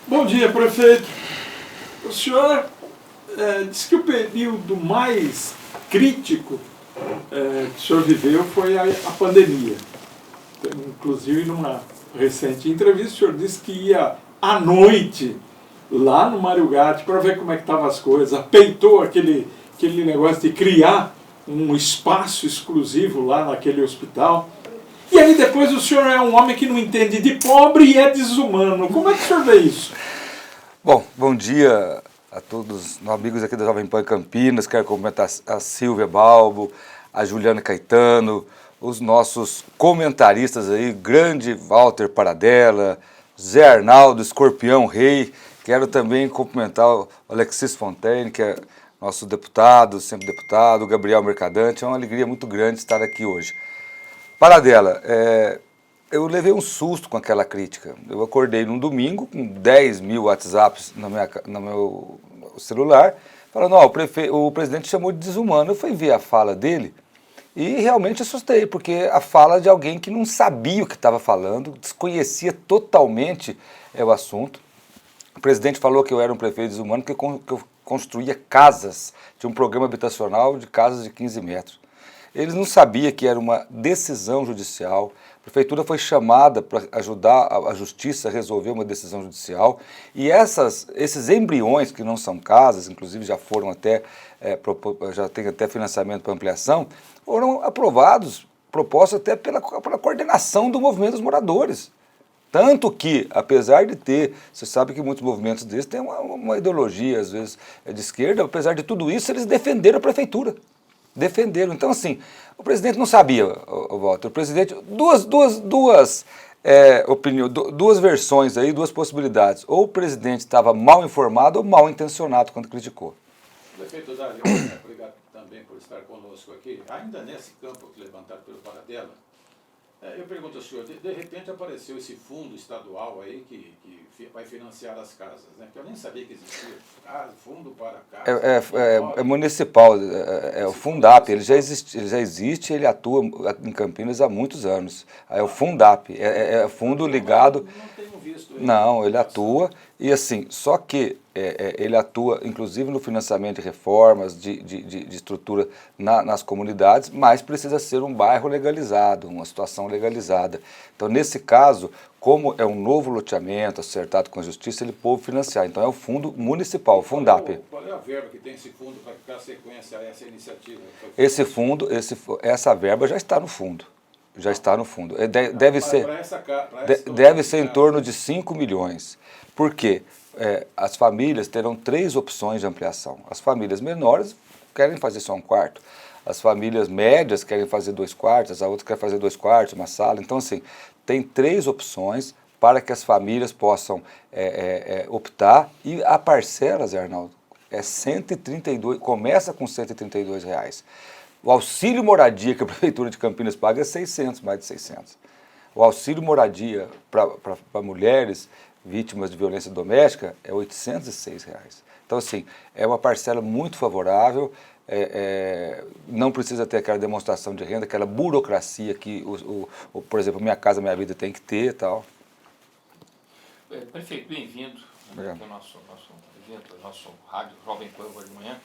Bom dia, prefeito. O senhor disse que o período mais crítico que o senhor viveu foi a pandemia. Inclusive, numa recente entrevista, o senhor disse que ia à noite lá no Mário Gatti para ver como é que estavam as coisas. Peitou aquele negócio de criar um espaço exclusivo lá naquele hospital. E aí depois o senhor é um homem que não entende de pobre e é desumano. Como é que o senhor vê isso? Bom dia a todos os amigos aqui da Jovem Pan Campinas. Quero cumprimentar a Silvia Balbo, a Juliana Caetano, os nossos comentaristas aí, grande Walter Paradella, Zé Arnaldo, Escorpião Rei. Quero também cumprimentar o Alexis Fontaine, que é nosso deputado, sempre deputado, o Gabriel Mercadante. É uma alegria muito grande estar aqui hoje. Paradella, eu levei um susto com aquela crítica. Eu acordei num domingo com 10 mil WhatsApps no meu celular, falando, o presidente chamou de desumano. Eu fui ver a fala dele e realmente assustei, porque a fala de alguém que não sabia o que estava falando, desconhecia totalmente o assunto. O presidente falou que eu era um prefeito desumano porque eu construía casas, tinha um programa habitacional de casas de 15 metros. Eles não sabiam que era uma decisão judicial. A prefeitura foi chamada para ajudar a justiça a resolver uma decisão judicial. E esses embriões, que não são casas, inclusive já foram já tem até financiamento para ampliação, foram aprovados, propostos até pela coordenação do movimento dos moradores. Tanto que, apesar de você sabe que muitos movimentos desses têm uma ideologia, às vezes, de esquerda, apesar de tudo isso, eles defenderam a prefeitura. Defenderam. Então, assim, o presidente não sabia, Walter. O presidente, duas versões aí, duas possibilidades. Ou o presidente estava mal informado ou mal intencionado quando criticou. Prefeito Dário, obrigado também por estar conosco aqui. Ainda nesse campo levantado pelo Paradella, eu pergunto ao senhor, de repente apareceu esse fundo estadual aí que vai financiar as casas, né? Que eu nem sabia que existia. Fundo para casas. É municipal, é o Fundap, ele já existe, ele atua em Campinas há muitos anos. É o Fundap, é fundo ligado... Não tenho visto ele. Não, ele atua, e assim, só que ele atua inclusive no financiamento de reformas, de estrutura nas comunidades, mas precisa ser um bairro legalizado, uma situação legalizada. Então, nesse caso, como é um novo loteamento acertado com a justiça, ele pode financiar. Então, é o fundo municipal, o Fundap. Qual é a verba que tem esse fundo para dar sequência a essa iniciativa? Essa verba já está no fundo. Já está no fundo. Deve ser em torno de 5 milhões. Por quê? As famílias terão 3 opções de ampliação. As famílias menores querem fazer só um quarto. As famílias médias querem fazer 2 quartos, a outra quer fazer 2 quartos, uma sala. Então, assim, tem 3 opções para que as famílias possam optar. E a parcela, Zé Arnaldo, começa com R$132. O auxílio moradia que a Prefeitura de Campinas paga é 600, mais de 600. O auxílio moradia para mulheres vítimas de violência doméstica é R$806. Então, assim, é uma parcela muito favorável, não precisa ter aquela demonstração de renda, aquela burocracia que, por exemplo, Minha Casa Minha Vida tem que ter e tal. Prefeito, bem-vindo ao nosso evento, nosso rádio Jovem Pan hoje de manhã.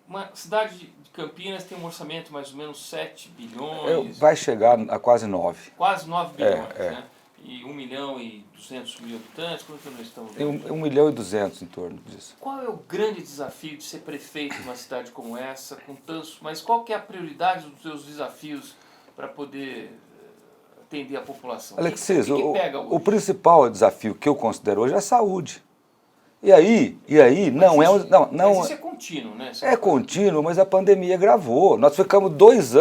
Uma cidade de Campinas tem um orçamento mais ou menos 7 bilhões. Vai chegar a quase 9. Quase 9 bilhões, né? E 1.200.000 habitantes, como é que nós estamos vendo? 1.200.000 em torno disso. Qual é o grande desafio de ser prefeito de uma cidade como essa, com tantos... Mas qual que é a prioridade dos seus desafios para poder atender a população? Alexis, o principal desafio que eu considero hoje é a saúde. E aí Mas isso é contínuo, né? É contínuo, mas a pandemia agravou. Nós ficamos 2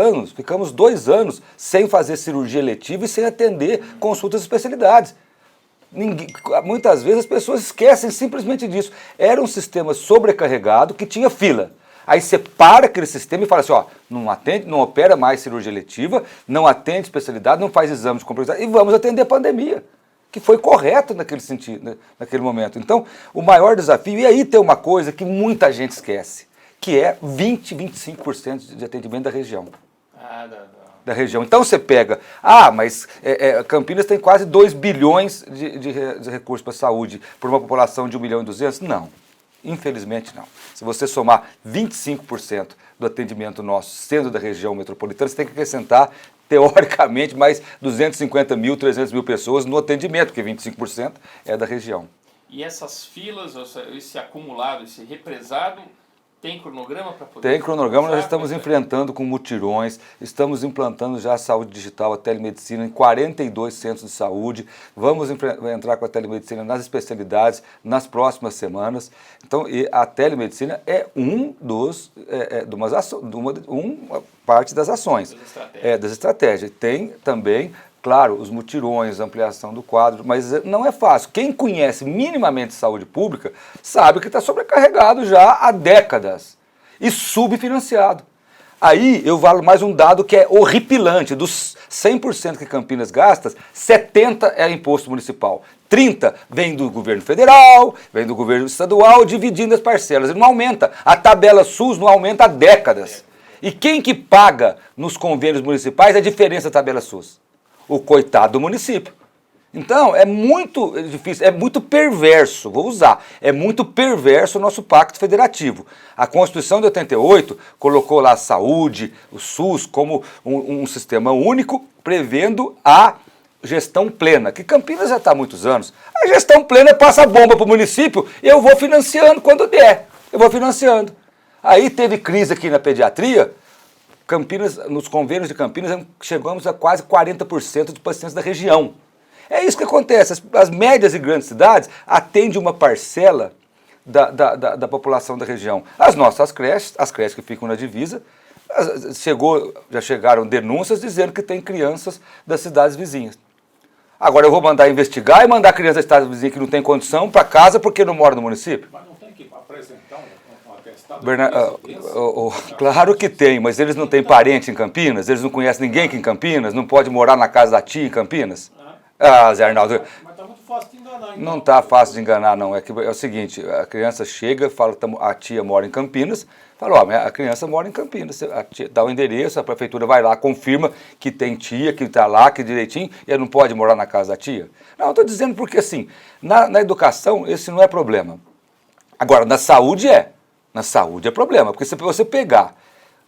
anos sem fazer cirurgia eletiva e sem atender consultas de especialidades. Muitas vezes as pessoas esquecem simplesmente disso. Era um sistema sobrecarregado que tinha fila. Aí você para aquele sistema e fala assim, não atende, não opera mais cirurgia eletiva, não atende especialidade, não faz exames de complexidade e vamos atender a pandemia. Que foi correto naquele sentido, naquele momento. Então, o maior desafio, e aí tem uma coisa que muita gente esquece, que é 25% de atendimento da região. da região. Então você pega, mas Campinas tem quase 2 bilhões de recursos para a saúde, por uma população de 1,2 milhão? Não, infelizmente não. Se você somar 25% do atendimento nosso sendo da região metropolitana, você tem que acrescentar, teoricamente, mais 250 mil, 300 mil pessoas no atendimento, porque 25% é da região. E essas filas, esse acumulado, esse represado, tem cronograma para poder... Tem cronograma, nós estamos enfrentando com mutirões, estamos implantando já a saúde digital, a telemedicina em 42 centros de saúde, vamos entrar com a telemedicina nas especialidades nas próximas semanas. Então, a telemedicina é uma parte das ações, das estratégias. Tem também, claro, os mutirões, a ampliação do quadro, mas não é fácil. Quem conhece minimamente saúde pública sabe que está sobrecarregado já há décadas e subfinanciado. Aí eu valo mais um dado que é horripilante. Dos 100% que Campinas gasta, 70% é imposto municipal. 30% vem do governo federal, vem do governo estadual, dividindo as parcelas. Ele não aumenta. A tabela SUS não aumenta há décadas. E quem que paga nos convênios municipais a diferença da tabela SUS? O coitado do município. Então, é muito difícil, é muito perverso, vou usar, é muito perverso o nosso pacto federativo. A Constituição de 88 colocou lá a saúde, o SUS, como um sistema único, prevendo a gestão plena, que Campinas já está há muitos anos. A gestão plena passa a bomba para o município e eu vou financiando quando der, eu vou financiando. Aí teve crise aqui na pediatria, Campinas, nos convênios de Campinas, chegamos a quase 40% dos pacientes da região. É isso que acontece, as médias e grandes cidades atendem uma parcela da população da região. As nossas creches, as creches que ficam na divisa, já chegaram denúncias dizendo que tem crianças das cidades vizinhas. Agora eu vou mandar investigar e mandar criança das cidades vizinhas que não tem condição para casa porque não mora no município? Mas não tem que apresentar um atestado? Claro que tem, mas eles não têm parente em Campinas, eles não conhecem ninguém aqui em Campinas, não pode morar na casa da tia em Campinas? Zé Arnaldo. Mas está muito fácil de enganar. Então. Não está fácil de enganar, não. É o seguinte, a criança chega, fala, a tia mora em Campinas, fala, a criança mora em Campinas, a tia dá o endereço, a prefeitura vai lá, confirma que tem tia, que está lá, que direitinho, e ela não pode morar na casa da tia. Não, estou dizendo porque, assim, na educação esse não é problema. Agora, na saúde é. Na saúde é problema, porque se você pegar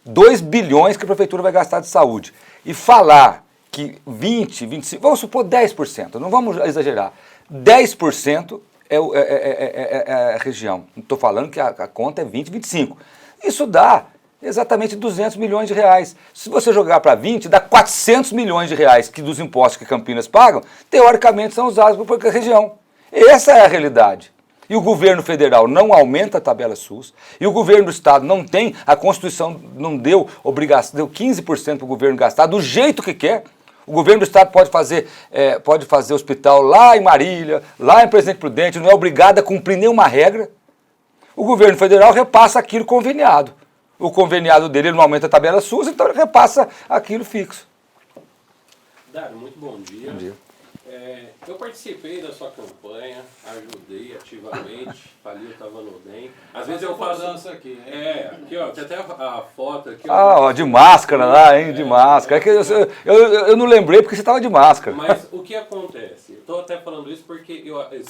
2 bilhões que a prefeitura vai gastar de saúde e falar que 20, 25, vamos supor 10%, não vamos exagerar, 10% é a região. Não estou falando que a conta é 20, 25. Isso dá exatamente 200 milhões de reais. Se você jogar para 20, dá 400 milhões de reais que dos impostos que Campinas pagam, teoricamente são usados para a região. Essa é a realidade. E o governo federal não aumenta a tabela SUS, e o governo do estado não tem, a Constituição não deu obrigação, deu 15% para o governo gastar do jeito que quer. O governo do estado pode fazer hospital lá em Marília, lá em Presidente Prudente, não é obrigado a cumprir nenhuma regra. O governo federal repassa aquilo conveniado. O conveniado dele não aumenta a tabela SUS, então ele repassa aquilo fixo. Dário, muito bom dia. Bom dia. Eu participei da sua campanha, ajudei ativamente, ali eu estava no DEM. Às vezes eu faço... dança aqui. Aqui ó, tem até a foto aqui. De máscara lá, hein, de máscara. É que eu não lembrei porque você estava de máscara. Mas o que acontece? Estou até falando isso porque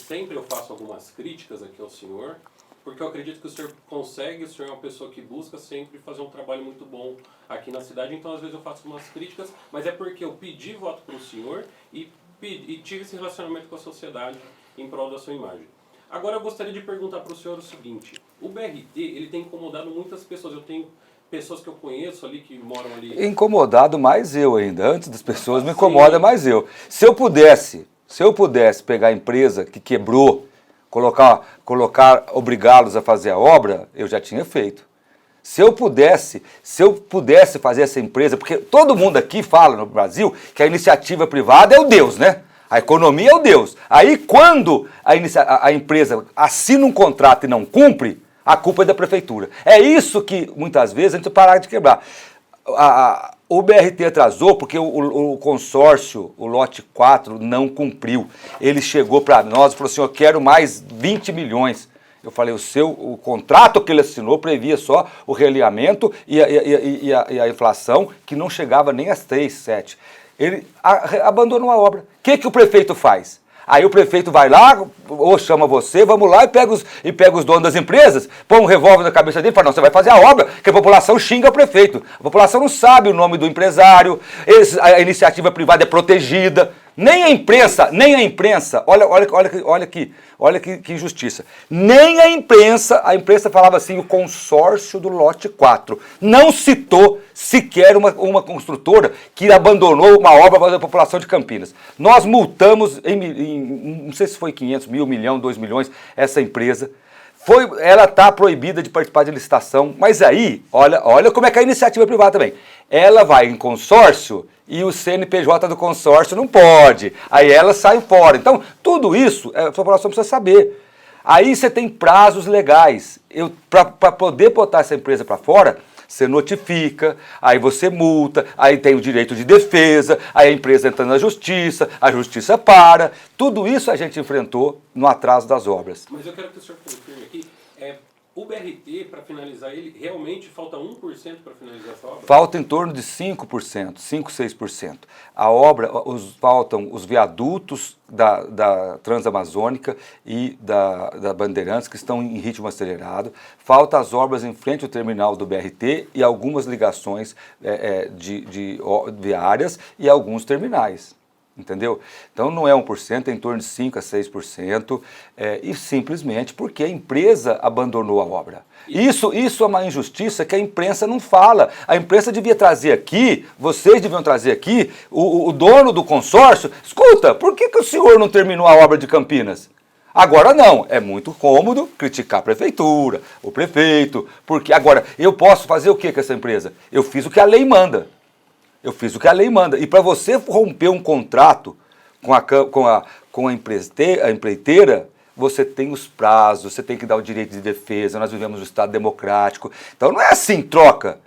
sempre eu faço algumas críticas aqui ao senhor, porque eu acredito que o senhor consegue, o senhor é uma pessoa que busca sempre fazer um trabalho muito bom aqui na cidade, então às vezes eu faço algumas críticas, mas é porque eu pedi voto para o senhor e tive esse relacionamento com a sociedade em prol da sua imagem. Agora eu gostaria de perguntar para o senhor o seguinte, o BRT ele tem incomodado muitas pessoas, eu tenho pessoas que eu conheço ali, que moram ali... Incomodado mais eu ainda, antes das pessoas me incomoda mais eu. Se eu pudesse pegar a empresa que quebrou, obrigá-los a fazer a obra, eu já tinha feito. Se eu pudesse fazer essa empresa, porque todo mundo aqui fala no Brasil que a iniciativa privada é o Deus, né? A economia é o Deus. Aí quando a empresa assina um contrato e não cumpre, a culpa é da prefeitura. É isso que muitas vezes a gente parar de quebrar. O BRT atrasou porque o consórcio, o lote 4, não cumpriu. Ele chegou para nós e falou assim, eu quero mais 20 milhões. Eu falei, o contrato que ele assinou previa só o realinhamento e a inflação, que não chegava nem às 3,7. Ele abandonou a obra. O que o prefeito faz? Aí o prefeito vai lá, ou chama você, vamos lá e pega os donos das empresas, põe um revólver na cabeça dele e fala, não, você vai fazer a obra, que a população xinga o prefeito. A população não sabe o nome do empresário, a iniciativa privada é protegida. Nem a imprensa, olha que injustiça. Nem a imprensa falava assim, o consórcio do lote 4. Não citou sequer uma construtora que abandonou uma obra para a população de Campinas. Nós multamos, não sei se foi 500 mil, 1 milhão, 2 milhões, essa empresa. Ela está proibida de participar de licitação, mas aí, olha como é que é a iniciativa privada também. Ela vai em consórcio e o CNPJ do consórcio não pode. Aí ela sai fora. Então, tudo isso a população precisa saber. Aí você tem prazos legais. Para poder botar essa empresa para fora, você notifica, aí você multa, aí tem o direito de defesa, aí a empresa entra na justiça, a justiça para. Tudo isso a gente enfrentou no atraso das obras. Mas eu quero que o senhor confirme aqui, o BRT, para finalizar ele, realmente falta 1% para finalizar essa obra? Falta em torno de 5%, 6%. A obra, faltam os viadutos da Transamazônica e da Bandeirantes, que estão em ritmo acelerado. Faltam as obras em frente ao terminal do BRT e algumas ligações viárias e alguns terminais. Entendeu? Então não é 1%, é em torno de 5% a 6%, e simplesmente porque a empresa abandonou a obra. Isso é uma injustiça que a imprensa não fala. A imprensa devia trazer aqui, vocês deviam trazer aqui, o dono do consórcio. Escuta, por que o senhor não terminou a obra de Campinas? Agora não, é muito cômodo criticar a prefeitura, o prefeito, porque agora eu posso fazer o que com essa empresa? Eu fiz o que a lei manda. E para você romper um contrato com a empreiteira, você tem os prazos, você tem que dar o direito de defesa, nós vivemos um Estado democrático. Então não é assim, troca.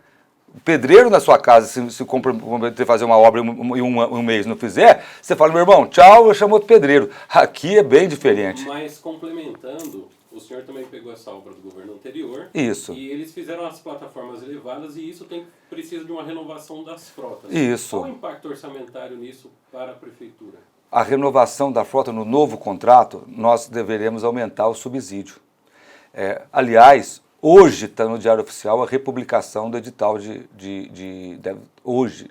O pedreiro na sua casa, se comprometer a fazer uma obra em um mês não fizer, você fala, meu irmão, tchau, eu chamo outro pedreiro. Aqui é bem diferente. Mas complementando, o senhor também pegou essa obra do governo anterior. Isso. E eles fizeram as plataformas elevadas e isso precisa de uma renovação das frotas. Isso. Qual o impacto orçamentário nisso para a prefeitura? A renovação da frota no novo contrato, nós deveremos aumentar o subsídio. Aliás, hoje está no Diário Oficial a republicação do edital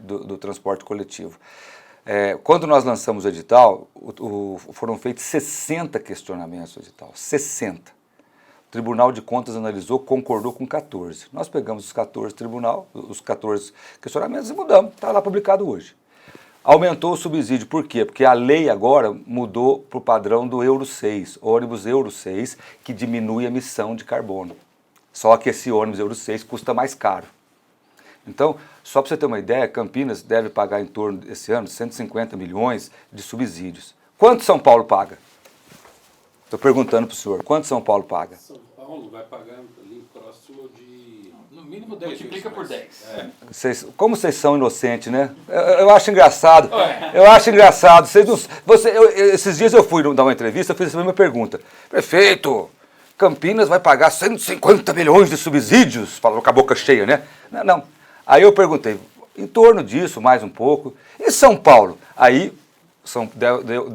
do transporte coletivo. Quando nós lançamos o edital, foram feitos 60 questionamentos no edital, 60. O Tribunal de Contas analisou, concordou com 14. Nós pegamos os 14 questionamentos e mudamos, está lá publicado hoje. Aumentou o subsídio, por quê? Porque a lei agora mudou para o padrão do Euro 6, ônibus Euro 6, que diminui a emissão de carbono. Só que esse ônibus Euro 6 custa mais caro. Então, só para você ter uma ideia, Campinas deve pagar em torno, esse ano, 150 milhões de subsídios. Quanto São Paulo paga? Estou perguntando para o senhor, quanto São Paulo paga? São Paulo vai pagar ali próximo de... No mínimo 10 multiplica por 10. Como vocês são inocentes, né? Eu acho engraçado. Eu acho engraçado. Esses dias eu fui dar uma entrevista, eu fiz essa mesma pergunta. Prefeito, Campinas vai pagar 150 milhões de subsídios? Falou com a boca cheia, né? Não. Aí eu perguntei, em torno disso, mais um pouco. E São Paulo? Aí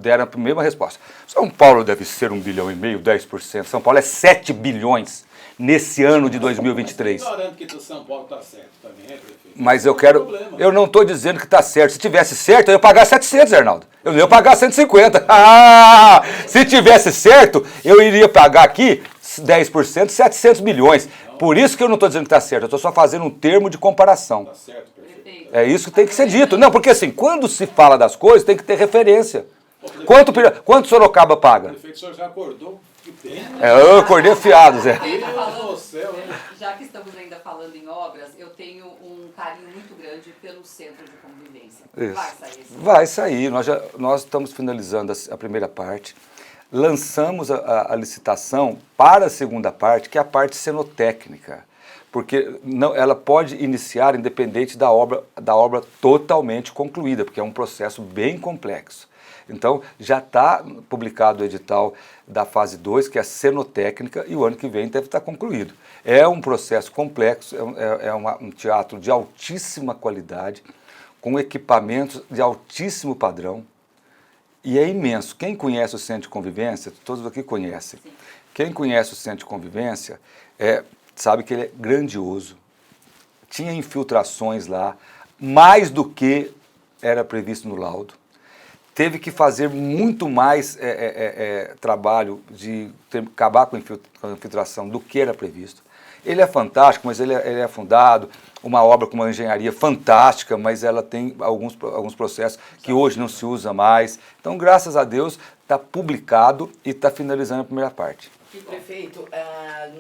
deram a mesma resposta. São Paulo deve ser 1,5 bilhão, 10%. São Paulo é 7 bilhões nesse ano de 2023. Ignorando que o São Paulo está certo também, prefeito? Mas eu não estou dizendo que está certo. Se tivesse certo, eu ia pagar 700, Arnaldo. Eu não ia pagar 150. Se tivesse certo, eu iria pagar aqui 10%, 700 milhões. Por isso que eu não estou dizendo que está certo. Eu estou só fazendo um termo de comparação. Está certo, prefeito. É isso que tem que ser dito. Não, porque assim, quando se fala das coisas, tem que ter referência. Quanto Sorocaba paga? Prefeito, o senhor já acordou? Que pena. Eu acordei afiado, Zé. Deus do céu, né? Já que estamos ainda falando em obras, eu tenho um carinho muito grande pelo Centro de Convivência. Isso. Vai sair esse Vai sair. Nós estamos finalizando a primeira parte. Lançamos a licitação para a segunda parte, que é a parte cenotécnica. Porque ela pode iniciar independente da obra totalmente concluída, porque é um processo bem complexo. Então, já está publicado o edital da fase 2, que é a cenotécnica, e o ano que vem deve estar concluído. É um processo complexo, um teatro de altíssima qualidade, com equipamentos de altíssimo padrão, e é imenso. Quem conhece o Centro de Convivência, todos aqui conhecem, quem conhece o Centro de Convivência sabe que ele é grandioso, tinha infiltrações lá, mais do que era previsto no laudo. Teve que fazer muito mais trabalho de acabar com a infiltração do que era previsto. Ele é fantástico, mas ele é fundado, uma obra com uma engenharia fantástica, mas ela tem alguns processos que hoje não se usa mais. Então, graças a Deus, está publicado e está finalizando a primeira parte. E, prefeito,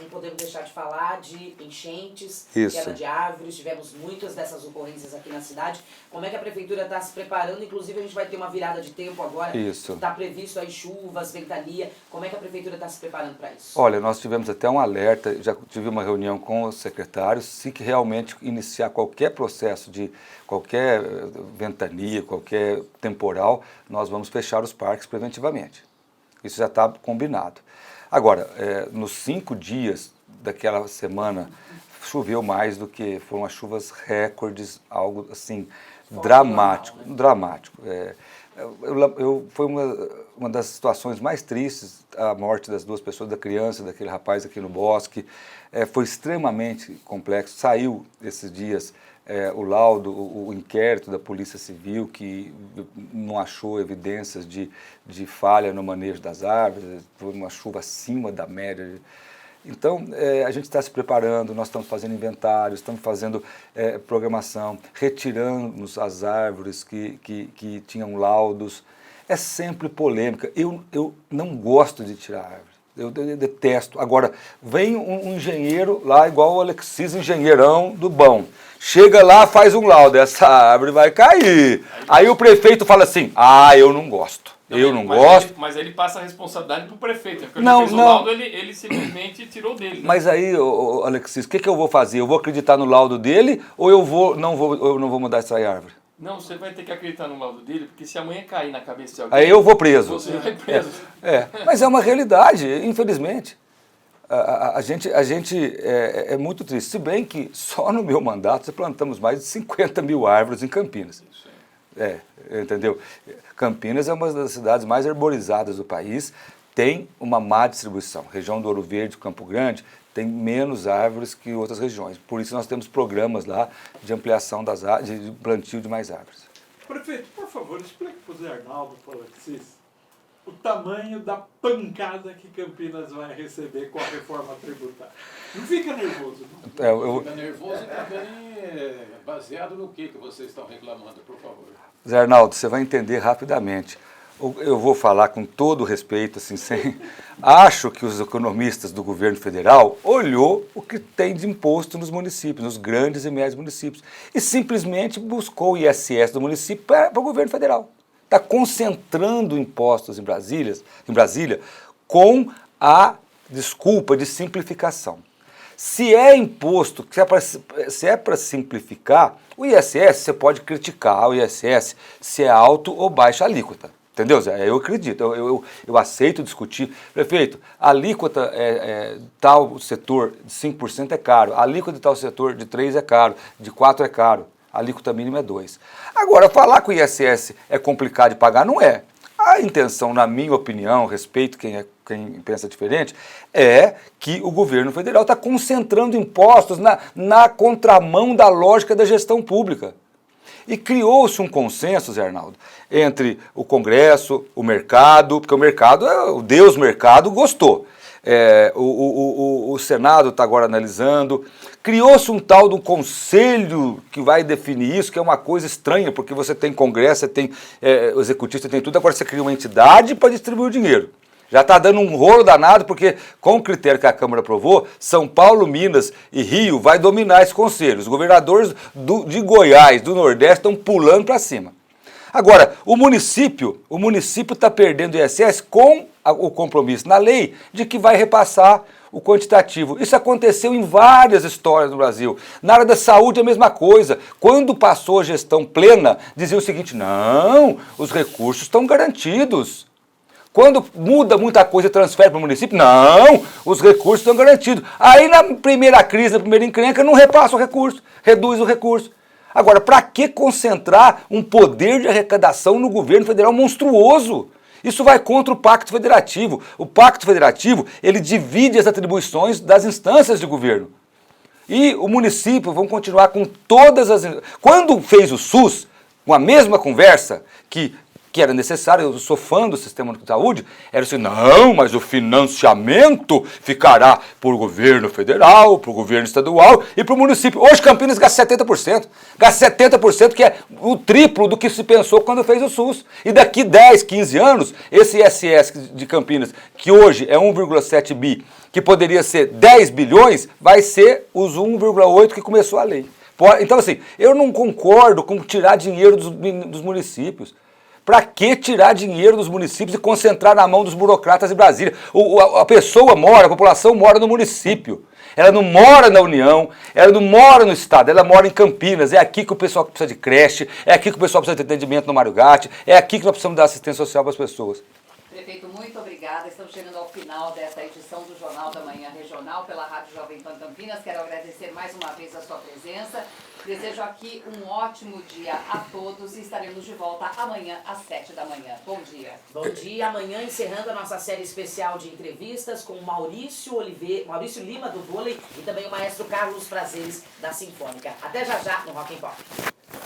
não podemos deixar de falar de enchentes, Isso. queda de árvores, tivemos muitas dessas ocorrências aqui na cidade. Como é que a prefeitura está se preparando? Inclusive, a gente vai ter uma virada de tempo agora. Isso. Está previsto aí chuvas, ventania. Como é que a prefeitura está se preparando para isso? Olha, nós tivemos até um alerta, já tive uma reunião com os secretários, se que realmente iniciar qualquer processo de qualquer ventania, qualquer temporal, nós vamos fechar os parques preventivamente. Isso já está combinado. Agora, nos 5 dias daquela semana, choveu mais do que, foram as chuvas recordes, algo assim, dramático. Foi uma das situações mais tristes, a morte das 2 pessoas, da criança, daquele rapaz aqui no bosque. Foi extremamente complexo. Saiu esses dias o laudo, o inquérito da Polícia Civil, que não achou evidências de falha no manejo das árvores, foi uma chuva acima da média. Então, a gente está se preparando, nós estamos fazendo inventários, estamos fazendo programação, retirando as árvores que tinham laudos. É sempre polêmica. Eu não gosto de tirar árvore. Eu detesto. Agora, vem um engenheiro lá, igual o Alexis, engenheirão do bom. Chega lá, faz um laudo, essa árvore vai cair. Aí o prefeito fala assim, eu não gosto. Eu não gosto. Mas ele passa a responsabilidade pro prefeito. Porque Não, ele fez o laudo, ele simplesmente tirou dele. Né? Mas aí, Alexis, o que eu vou fazer? Eu vou acreditar no laudo dele ou eu não vou mudar essa árvore? Não, você vai ter que acreditar no laudo dele, porque se amanhã cair na cabeça de alguém... Aí eu vou preso. Você vai preso. Mas é uma realidade, infelizmente. A gente é muito triste. Se bem que só no meu mandato plantamos mais de 50 mil árvores em Campinas. Entendeu? Campinas é uma das cidades mais arborizadas do país, tem uma má distribuição. Região do Ouro Verde, Campo Grande, tem menos árvores que outras regiões. Por isso nós temos programas lá de ampliação das árvores, de plantio de mais árvores. Prefeito, por favor, explique para o Zé Arnaldo, para o Alexis, o tamanho da pancada que Campinas vai receber com a reforma tributária. Não fica nervoso, não. Fica nervoso e também baseado no que vocês estão reclamando, por favor. Zé Arnaldo, você vai entender rapidamente. Eu vou falar com todo respeito, assim, acho que os economistas do governo federal olhou o que tem de imposto nos municípios, nos grandes e médios municípios, e simplesmente buscou o ISS do município para o governo federal. Está concentrando impostos em Brasília com a desculpa de simplificação. Se é imposto, se é para simplificar, o ISS, você pode criticar o ISS se é alto ou baixa alíquota. Entendeu, Zé? Eu acredito, eu aceito discutir. Prefeito, a alíquota tal setor de 5% é caro, a alíquota de tal setor de 3% é caro, de 4% é caro, a alíquota mínima é 2%. Agora, falar que o ISS é complicado de pagar, não é. A intenção, na minha opinião, respeito quem pensa diferente, é que o governo federal está concentrando impostos na contramão da lógica da gestão pública. E criou-se um consenso, Zé Arnaldo, entre o Congresso, o mercado, porque o mercado, o Deus mercado, gostou. O Senado está agora analisando. Criou-se um tal do conselho que vai definir isso, que é uma coisa estranha, porque você tem Congresso, você tem executivo, você tem tudo, agora você cria uma entidade para distribuir o dinheiro. Já está dando um rolo danado, porque com o critério que a Câmara aprovou, São Paulo, Minas e Rio vai dominar esse conselho. Os governadores de Goiás, do Nordeste, estão pulando para cima. Agora, o município está perdendo o ISS com o compromisso na lei de que vai repassar o quantitativo. Isso aconteceu em várias histórias no Brasil. Na área da saúde, a mesma coisa. Quando passou a gestão plena, dizia o seguinte, não, os recursos estão garantidos. Quando muda muita coisa e transfere para o município, não, os recursos estão garantidos. Aí na primeira crise, na primeira encrenca, não repassa o recurso, reduz o recurso. Agora, para que concentrar um poder de arrecadação no governo federal monstruoso? Isso vai contra o Pacto Federativo. O Pacto Federativo, ele divide as atribuições das instâncias de governo. E o município vão continuar com todas as... Quando fez o SUS, com a mesma conversa que era necessário, eu sou fã do sistema de saúde, era assim, não, mas o financiamento ficará por governo federal, para o governo estadual e para o município. Hoje Campinas gasta 70%. Gasta 70%, que é o triplo do que se pensou quando fez o SUS. E daqui 10, 15 anos, esse ISS de Campinas, que hoje é 1,7 bi, que poderia ser 10 bilhões, vai ser os 1,8 que começou a lei. Então, assim, eu não concordo com tirar dinheiro dos municípios. Para que tirar dinheiro dos municípios e concentrar na mão dos burocratas de Brasília? A pessoa mora, a população mora no município. Ela não mora na União, ela não mora no Estado, ela mora em Campinas. É aqui que o pessoal precisa de creche, é aqui que o pessoal precisa de atendimento no Mário Gatti, é aqui que nós precisamos dar assistência social para as pessoas. Prefeito, muito obrigada. Estamos chegando ao final desta edição do Jornal da Manhã Regional pela Rádio Jovem Pan Campinas. Quero agradecer mais uma vez a sua presença. Desejo aqui um ótimo dia a todos e estaremos de volta amanhã às 7 da manhã. Bom dia. Bom dia. Amanhã encerrando a nossa série especial de entrevistas com o Maurício Lima do vôlei e também o maestro Carlos Prazeres da Sinfônica. Até já já no Rock and Pop.